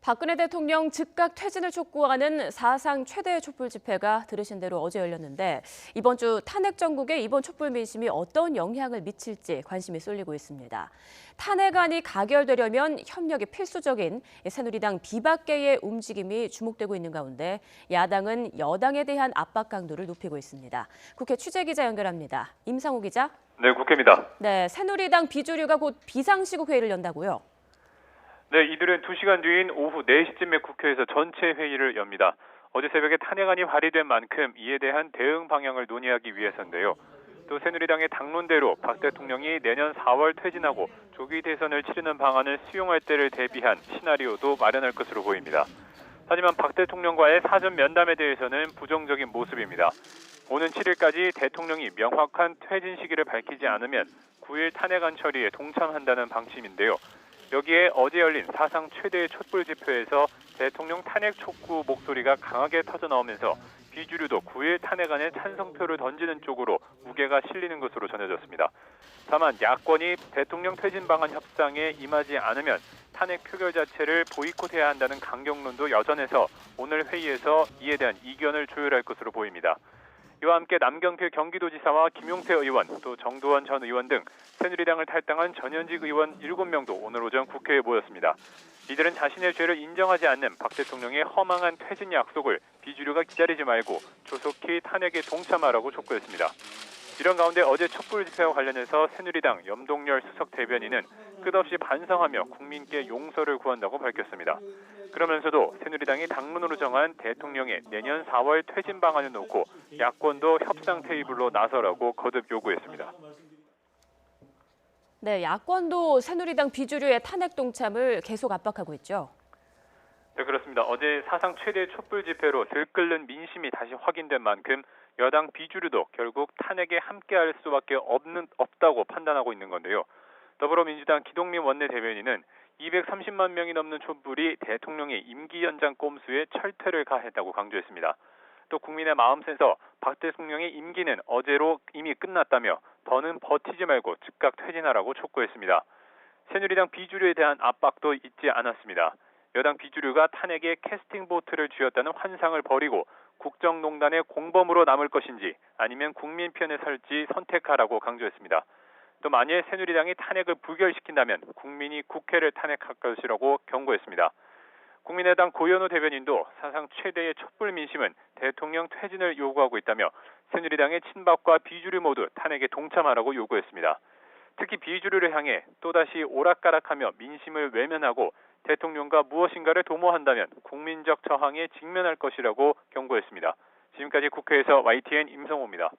박근혜 대통령 즉각 퇴진을 촉구하는 사상 최대 촛불 집회가 들으신 대로 어제 열렸는데 이번 주 탄핵 정국에 이번 촛불 민심이 어떤 영향을 미칠지 관심이 쏠리고 있습니다. 탄핵안이 가결되려면 협력이 필수적인 새누리당 비박계의 움직임이 주목되고 있는 가운데 야당은 여당에 대한 압박 강도를 높이고 있습니다. 국회 취재기자 연결합니다. 임상호 기자. 네, 국회입니다. 네, 새누리당 비주류가 곧 비상시국 회의를 연다고요? 네, 이들은 2시간 뒤인 오후 4시쯤에 국회에서 전체 회의를 엽니다. 어제 새벽에 탄핵안이 발의된 만큼 이에 대한 대응 방향을 논의하기 위해서인데요. 또 새누리당의 당론대로 박 대통령이 내년 4월 퇴진하고 조기 대선을 치르는 방안을 수용할 때를 대비한 시나리오도 마련할 것으로 보입니다. 하지만 박 대통령과의 사전 면담에 대해서는 부정적인 모습입니다. 오는 7일까지 대통령이 명확한 퇴진 시기를 밝히지 않으면 9일 탄핵안 처리에 동참한다는 방침인데요. 여기에 어제 열린 사상 최대의 촛불 집회에서 대통령 탄핵 촉구 목소리가 강하게 터져나오면서 비주류도 9일 탄핵안에 찬성표를 던지는 쪽으로 무게가 실리는 것으로 전해졌습니다. 다만 야권이 대통령 퇴진 방안 협상에 임하지 않으면 탄핵 표결 자체를 보이콧해야 한다는 강경론도 여전해서 오늘 회의에서 이에 대한 이견을 조율할 것으로 보입니다. 이와 함께 남경필 경기도지사와 김용태 의원, 또 정도원 전 의원 등 새누리당을 탈당한 전현직 의원 7명도 오늘 오전 국회에 모였습니다. 이들은 자신의 죄를 인정하지 않는 박 대통령의 허망한 퇴진 약속을 비주류가 기다리지 말고 조속히 탄핵에 동참하라고 촉구했습니다. 이런 가운데 어제 촛불 집회와 관련해서 새누리당 염동열 수석 대변인은 끝없이 반성하며 국민께 용서를 구한다고 밝혔습니다. 그러면서도 새누리당이 당론으로 정한 대통령의 내년 4월 퇴진 방안을 놓고 야권도 협상 테이블로 나서라고 거듭 요구했습니다. 네, 야권도 새누리당 비주류의 탄핵 동참을 계속 압박하고 있죠. 네, 그렇습니다. 어제 사상 최대 촛불 집회로 들끓는 민심이 다시 확인된 만큼 여당 비주류도 결국 탄핵에 함께할 수밖에 없다고 판단하고 있는 건데요. 더불어민주당 기동민 원내대변인은 230만 명이 넘는 촛불이 대통령의 임기 연장 꼼수에 철퇴를 가했다고 강조했습니다. 또 국민의 마음에서 박 대통령의 임기는 어제로 이미 끝났다며 더는 버티지 말고 즉각 퇴진하라고 촉구했습니다. 새누리당 비주류에 대한 압박도 잊지 않았습니다. 여당 비주류가 탄핵에 캐스팅 보트를 쥐었다는 환상을 버리고 국정농단의 공범으로 남을 것인지 아니면 국민 편에 설지 선택하라고 강조했습니다. 또 만일 새누리당이 탄핵을 부결시킨다면 국민이 국회를 탄핵할 것이라고 경고했습니다. 국민의당 고현우 대변인도 사상 최대의 촛불 민심은 대통령 퇴진을 요구하고 있다며 새누리당의 친박과 비주류 모두 탄핵에 동참하라고 요구했습니다. 특히 비주류를 향해 또다시 오락가락하며 민심을 외면하고 대통령과 무엇인가를 도모한다면 국민적 저항에 직면할 것이라고 경고했습니다. 지금까지 국회에서 YTN 임성호입니다.